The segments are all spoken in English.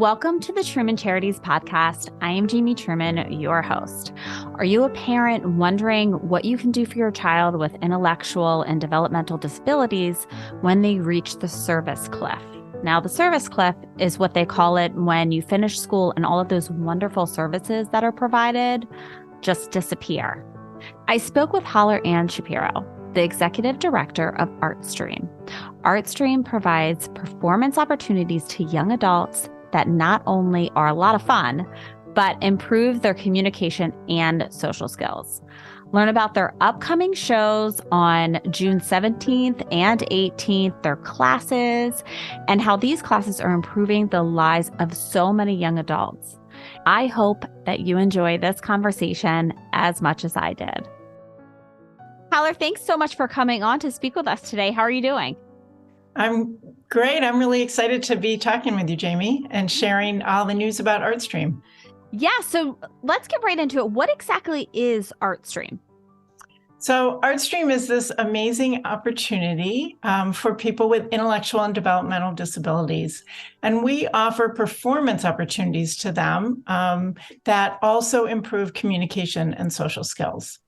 Welcome to the Truman Charities podcast. I am Jamie Truman, your host. Are you a parent wondering what you can do for your child with intellectual and developmental disabilities when they reach the service cliff? Now, the service cliff is what they call it when you finish school and all of those wonderful services that are provided just disappear. I spoke with An Shapiro, the Executive Director of ArtStream. ArtStream provides performance opportunities to young adults that not only are a lot of fun, but improve their communication and social skills. Learn about their upcoming shows on June 17th and 18th, their classes, and how these classes are improving the lives of so many young adults. I hope that you enjoy this conversation as much as I did. Haller, thanks so much for coming on to speak with us today. How are you doing? I'm great. I'm really excited to be talking with you, Jamie, and sharing all the news about ArtStream. Yeah, so let's get right into it. What exactly is ArtStream? So ArtStream is this amazing opportunity for people with intellectual and developmental disabilities. And we offer performance opportunities to them that also improve communication and social skills.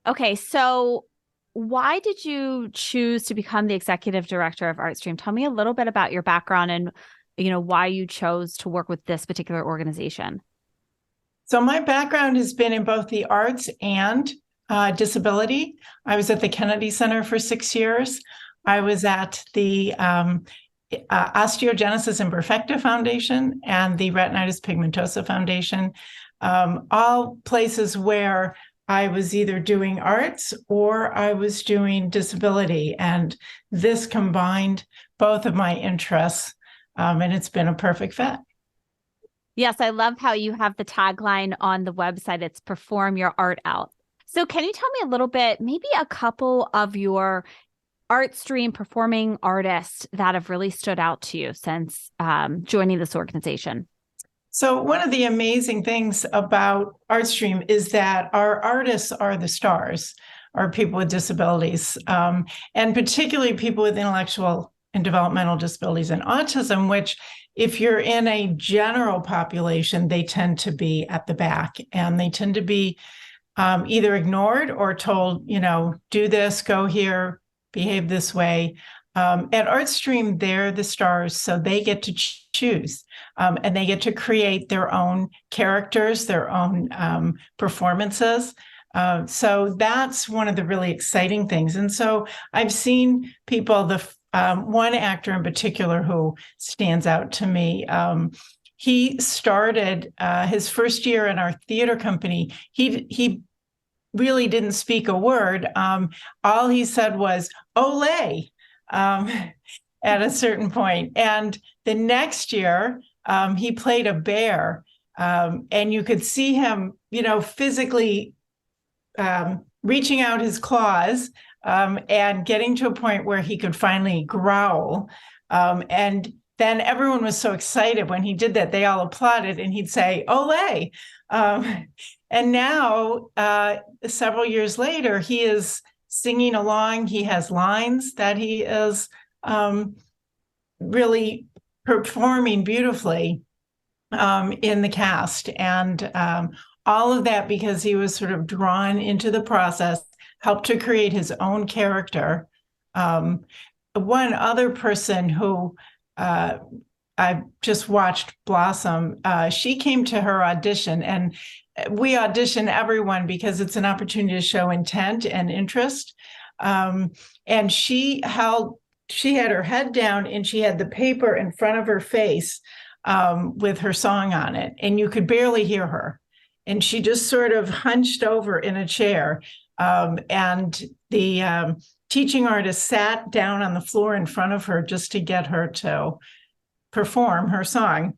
Okay, so why did you choose to become the Executive Director of ArtStream? Tell me a little bit about your background and, why you chose to work with this particular organization. So my background has been in both the arts and disability. I was at the Kennedy Center for 6 years. I was at the Osteogenesis Imperfecta Foundation and the Retinitis Pigmentosa Foundation, all places where I was either doing arts or I was doing disability. And this combined both of my interests, and it's been a perfect fit. Yes, I love how you have the tagline on the website. It's perform your art out. So can you tell me a little bit, maybe a couple of your ArtStream performing artists that have really stood out to you since joining this organization? So one of the amazing things about ArtStream is that our artists are the stars, are people with disabilities, and particularly people with intellectual and developmental disabilities and autism, which if you're in a general population, they tend to be at the back and they tend to be either ignored or told, do this, go here, behave this way. At ArtStream, they're the stars, so they get to choose, and they get to create their own characters, their own performances. So that's one of the really exciting things. And so I've seen people, one actor in particular who stands out to me, he started his first year in our theater company. He really didn't speak a word. All he said was, "Olé." At a certain point. And the next year, he played a bear, and you could see him, physically reaching out his claws and getting to a point where he could finally growl. And then everyone was so excited when he did that. They all applauded, and he'd say, "Olé." And now, several years later, he is singing along. He has lines that he is really performing beautifully in the cast. And all of that because he was sort of drawn into the process, helped to create his own character. One other person who I just watched blossom, she came to her audition, and we audition everyone because it's an opportunity to show intent and interest. And she had her head down and she had the paper in front of her face with her song on it, and you could barely hear her. And she just sort of hunched over in a chair. And the teaching artist sat down on the floor in front of her just to get her to perform her song.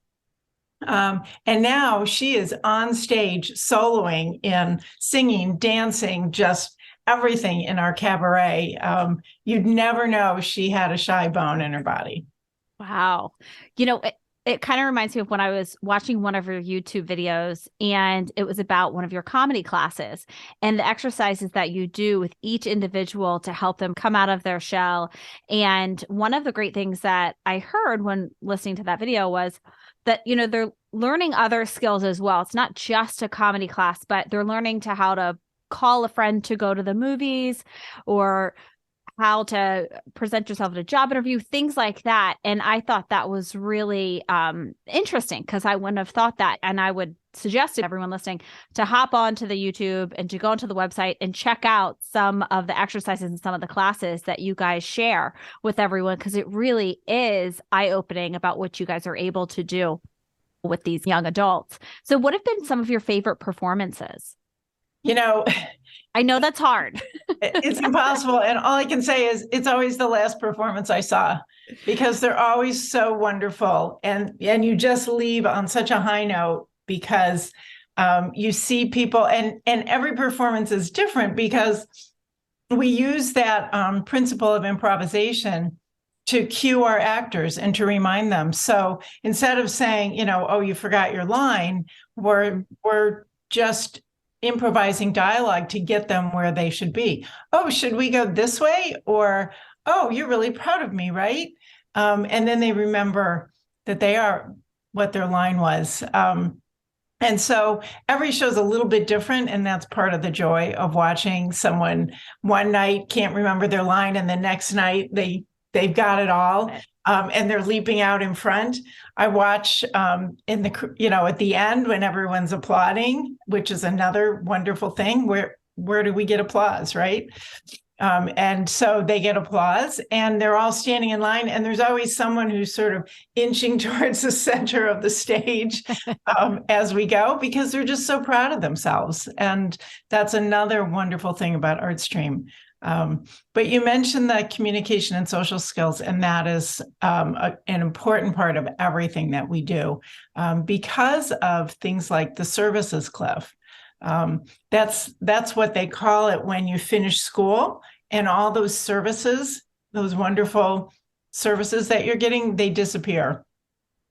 And now she is on stage soloing and singing, dancing, just everything in our cabaret. You'd never know she had a shy bone in her body. Wow. It kind of reminds me of when I was watching one of your YouTube videos and it was about one of your comedy classes and the exercises that you do with each individual to help them come out of their shell. And one of the great things that I heard when listening to that video was that, they're learning other skills as well. It's not just a comedy class, but they're learning to how to call a friend to go to the movies or how to present yourself at a job interview, things like that. And I thought that was really interesting because I wouldn't have thought that. And I would suggest to everyone listening to hop onto the YouTube and to go onto the website and check out some of the exercises and some of the classes that you guys share with everyone, because it really is eye-opening about what you guys are able to do with these young adults. So what have been some of your favorite performances? I know that's hard. It's impossible. And all I can say is it's always the last performance I saw because they're always so wonderful. And you just leave on such a high note because you see people and every performance is different because we use that principle of improvisation to cue our actors and to remind them. So instead of saying, oh, you forgot your line, we're just improvising dialogue to get them where they should be. Oh, should we go this way? Or, oh, you're really proud of me, right? And then they remember that they are what their line was. And so every show's a little bit different, and that's part of the joy of watching someone one night can't remember their line, and the next night they've got it all. And they're leaping out in front. I watch in the, at the end when everyone's applauding, which is another wonderful thing. Where do we get applause, right? And so they get applause and they're all standing in line. And there's always someone who's sort of inching towards the center of the stage as we go, because they're just so proud of themselves. And that's another wonderful thing about ArtStream. But you mentioned the communication and social skills, and that is an important part of everything that we do because of things like the services cliff. That's what they call it when you finish school, and all those services, those wonderful services that you're getting, they disappear.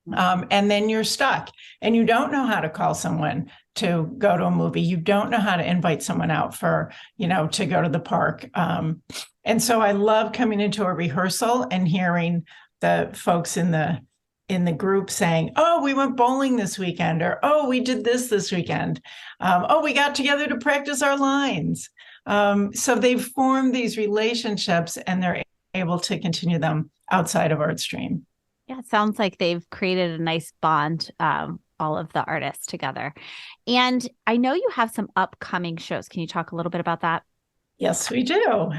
And then you're stuck and you don't know how to call someone to go to a movie. You don't know how to invite someone out for, to go to the park. And so I love coming into a rehearsal and hearing the folks in the group saying, oh, we went bowling this weekend, or, oh, we did this weekend. Oh, we got together to practice our lines. So they've formed these relationships and they're able to continue them outside of ArtStream. Yeah, it sounds like they've created a nice bond, all of the artists together. And I know you have some upcoming shows. Can you talk a little bit about that? Yes, we do.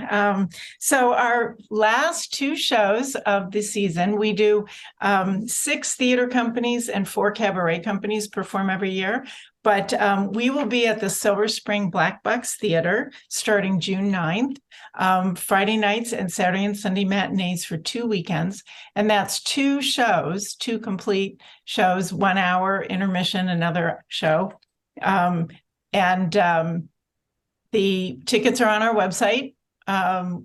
So our last two shows of the season, we do 6 theater companies and 4 cabaret companies perform every year. But we will be at the Silver Spring Black Box Theater starting June 9th, Friday nights and Saturday and Sunday matinees for 2 weekends. And that's 2 shows, 2 complete shows, 1 hour intermission, another show. The tickets are on our website.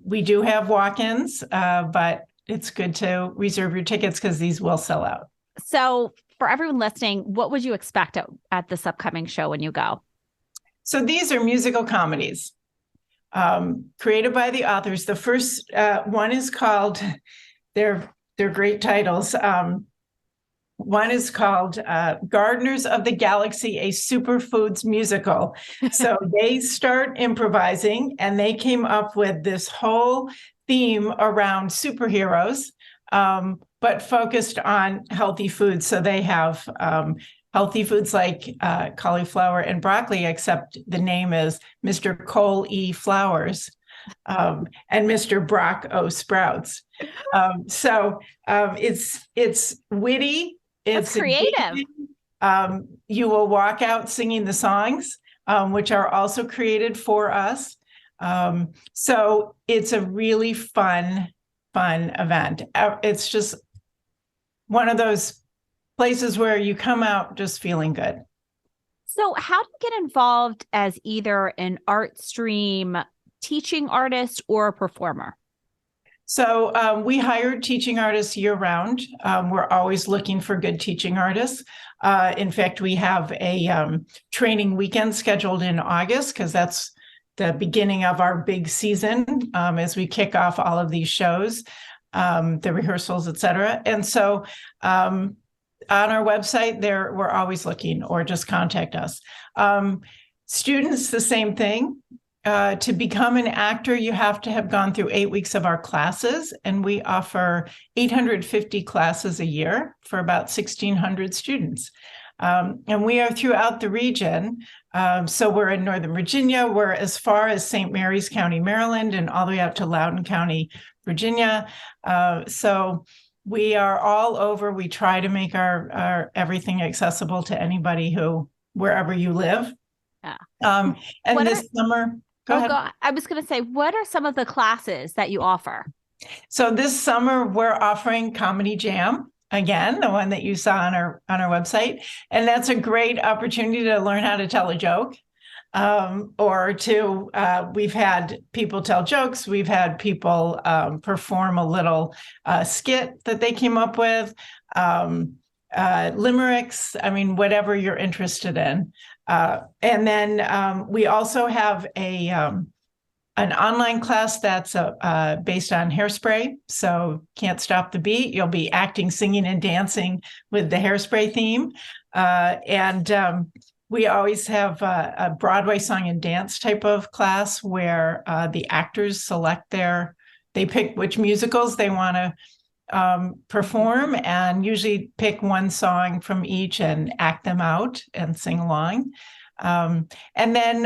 We do have walk-ins, but it's good to reserve your tickets because these will sell out. So for everyone listening, what would you expect at this upcoming show when you go? So these are musical comedies created by the authors. The first one is called, they're great titles. One is called Gardeners of the Galaxy, a Superfoods Musical. So they start improvising and they came up with this whole theme around superheroes, but focused on healthy foods. So they have healthy foods like cauliflower and broccoli, except the name is Mr. Cole E. Flowers and Mr. Brock O. Sprouts. So it's witty. It's creative. You will walk out singing the songs, which are also created for us. So it's a really fun event. It's just one of those places where you come out just feeling good. So how do you get involved as either an ArtStream teaching artist or a performer? So we hire teaching artists year-round. We're always looking for good teaching artists. In fact, we have a training weekend scheduled in August because that's the beginning of our big season as we kick off all of these shows, the rehearsals, et cetera. And so on our website, we're always looking, or just contact us. Students, the same thing. To become an actor, you have to have gone through 8 weeks of our classes, and we offer 850 classes a year for about 1,600 students. And we are throughout the region. So we're in Northern Virginia. We're as far as St. Mary's County, Maryland, and all the way out to Loudoun County, Virginia. So we are all over. We try to make our everything accessible to anybody wherever you live. Yeah. And this summer... Go ahead. I was going to say, what are some of the classes that you offer? So this summer, we're offering Comedy Jam, again, the one that you saw on our website. And that's a great opportunity to learn how to tell a joke. We've had people tell jokes. We've had people perform a little skit that they came up with, limericks, whatever you're interested in. And then we also have an online class that's based on Hairspray. So Can't Stop the Beat. You'll be acting, singing, and dancing with the Hairspray theme. We always have a Broadway song and dance type of class where the actors they pick which musicals they want to perform, and usually pick one song from each and act them out and sing along. And then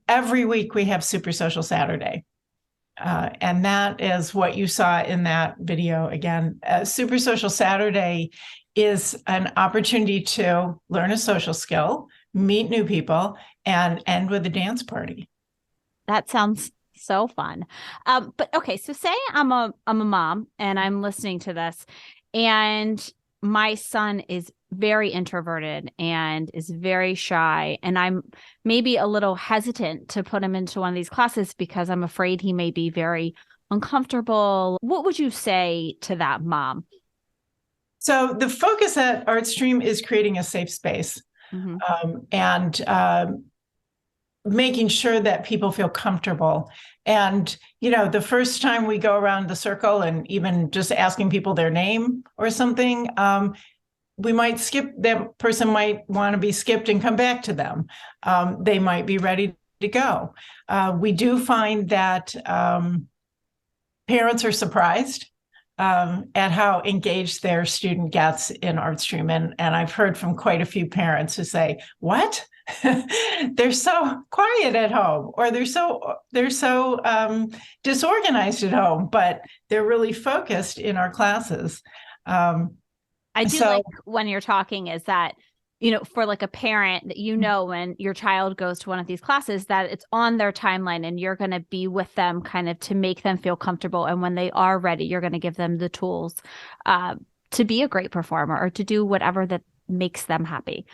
every week we have Super Social Saturday. And that is what you saw in that video. Again, Super Social Saturday is an opportunity to learn a social skill, meet new people, and end with a dance party. That sounds so fun. But okay, so say I'm a mom and I'm listening to this, and my son is very introverted and is very shy, and I'm maybe a little hesitant to put him into one of these classes because I'm afraid he may be very uncomfortable. What would you say to that mom? So the focus at ArtStream is creating a safe space, and making sure that people feel comfortable. And, the first time we go around the circle and even just asking people their name or something, we might skip, that person might want to be skipped and come back to them. They might be ready to go. We do find that parents are surprised at how engaged their student gets in ArtStream. And I've heard from quite a few parents who say, what? They're so quiet at home, or they're so disorganized at home, but they're really focused in our classes. I do like when you're talking is that, for like a parent, that when your child goes to one of these classes, that it's on their timeline and you're going to be with them kind of to make them feel comfortable. And when they are ready, you're going to give them the tools to be a great performer or to do whatever that makes them happy.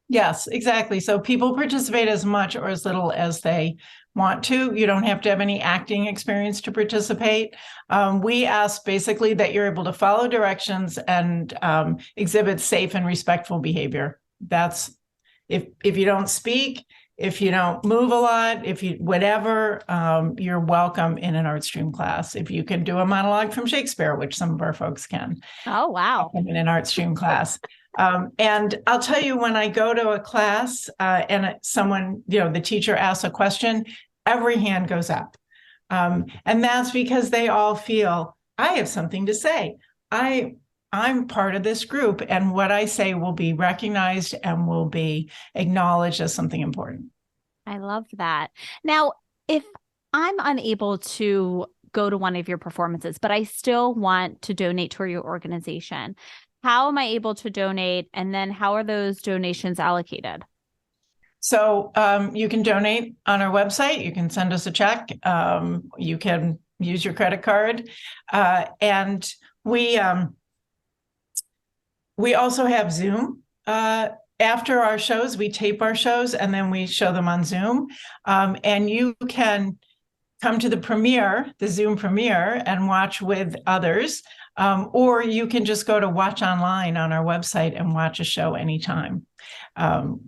Yes, exactly. So people participate as much or as little as they want to. You don't have to have any acting experience to participate. We ask basically that you're able to follow directions and exhibit safe and respectful behavior. That's if you don't speak, if you don't move a lot, whatever, you're welcome in an ArtStream class. If you can do a monologue from Shakespeare, which some of our folks can. Oh, wow. In an ArtStream class. And I'll tell you, when I go to a class and someone, the teacher asks a question, every hand goes up. And that's because they all feel, I have something to say. I'm part of this group, and what I say will be recognized and will be acknowledged as something important. I love that. Now, if I'm unable to go to one of your performances, but I still want to donate to your organization, how am I able to donate? And then how are those donations allocated? So you can donate on our website. You can send us a check. You can use your credit card. And we also have Zoom. After our shows, we tape our shows and then we show them on Zoom. And you can come to the premiere, the Zoom premiere, and watch with others. Or you can just go to watch online on our website and watch a show anytime,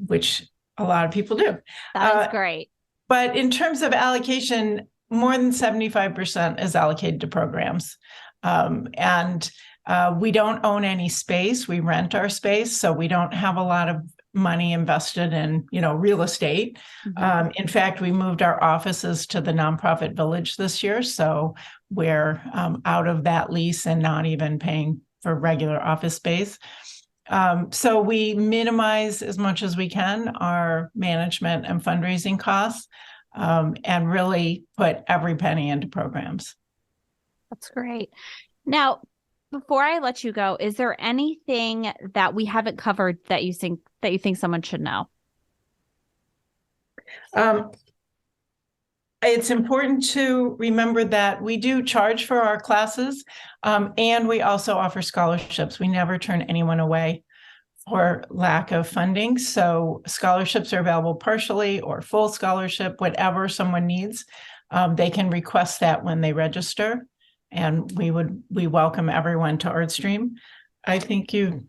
which a lot of people do. That is great. But in terms of allocation, more than 75% is allocated to programs. And we don't own any space. We rent our space, so we don't have a lot of money invested in, real estate. Mm-hmm. In fact, we moved our offices to the nonprofit village this year, so we're out of that lease and not even paying for regular office space. So we minimize as much as we can our management and fundraising costs, and really put every penny into programs. That's great. Now, before I let you go, is there anything that we haven't covered that you think someone should know? It's important to remember that we do charge for our classes, and we also offer scholarships. We never turn anyone away for lack of funding. So scholarships are available partially or full scholarship, whatever someone needs. They can request that when they register. And we welcome everyone to ArtStream. I think you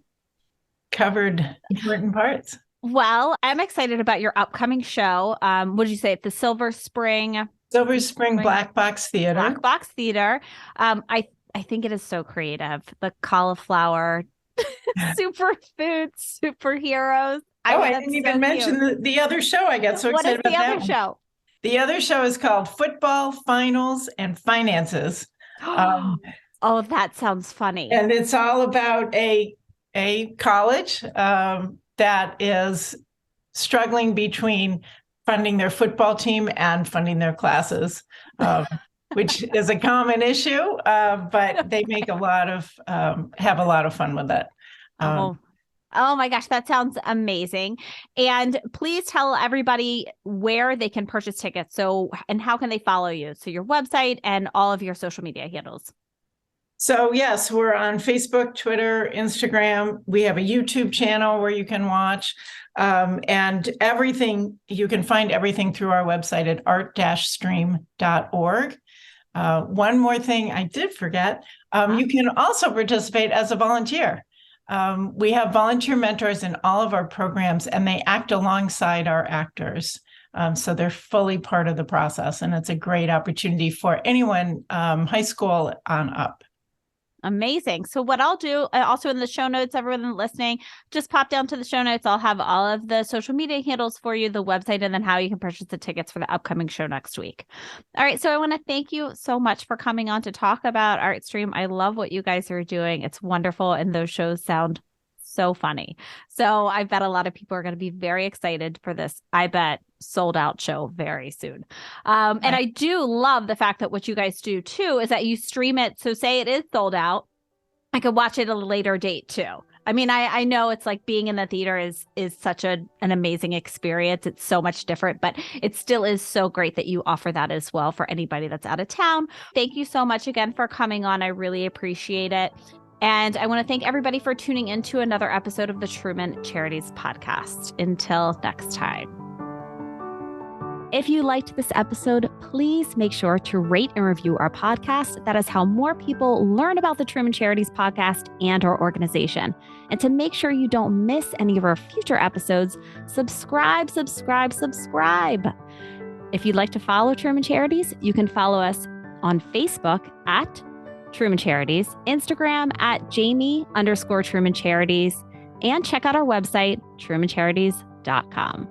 covered important parts. Well, I'm excited about your upcoming show. What did you say? The Silver Spring Black Box Theater. Black Box Theater. I think it is so creative. The cauliflower, superfoods, superheroes. I didn't even mention the other show. I got so excited about that. What is the other show? The other show is called Football, Finals, and Finances. Oh, that sounds funny. And it's all about a college that is struggling between funding their football team and funding their classes, which is a common issue, but they make have a lot of fun with it. Oh my gosh, that sounds amazing. And please tell everybody where they can purchase tickets. And how can they follow you? So your website and all of your social media handles. So yes, we're on Facebook, Twitter, Instagram. We have a YouTube channel where you can watch, and everything. You can find everything through our website at art-stream.org. One more thing I did forget. You can also participate as a volunteer. We have volunteer mentors in all of our programs, and they act alongside our actors. So they're fully part of the process, and it's a great opportunity for anyone, high school on up. Amazing. So what I'll do also in the show notes, everyone listening, just pop down to the show notes. I'll have all of the social media handles for you, the website, and then how you can purchase the tickets for the upcoming show next week. All right. So I want to thank you so much for coming on to talk about ArtStream. I love what you guys are doing. It's wonderful. And those shows sound so funny. So I bet a lot of people are going to be very excited for this, I bet, sold out show very soon. And I do love the fact that what you guys do too is that you stream it. So say it is sold out, I could watch it at a later date too. I mean, I know it's like being in the theater is such an amazing experience. It's so much different, but it still is so great that you offer that as well for anybody that's out of town. Thank you so much again for coming on. I really appreciate it. And I want to thank everybody for tuning into another episode of the Truman Charities podcast. Until next time. If you liked this episode, please make sure to rate and review our podcast. That is how more people learn about the Truman Charities podcast and our organization. And to make sure you don't miss any of our future episodes, subscribe. If you'd like to follow Truman Charities, you can follow us on Facebook at Truman Charities, Instagram at Jamie_Truman Charities, and check out our website, trumancharities.com.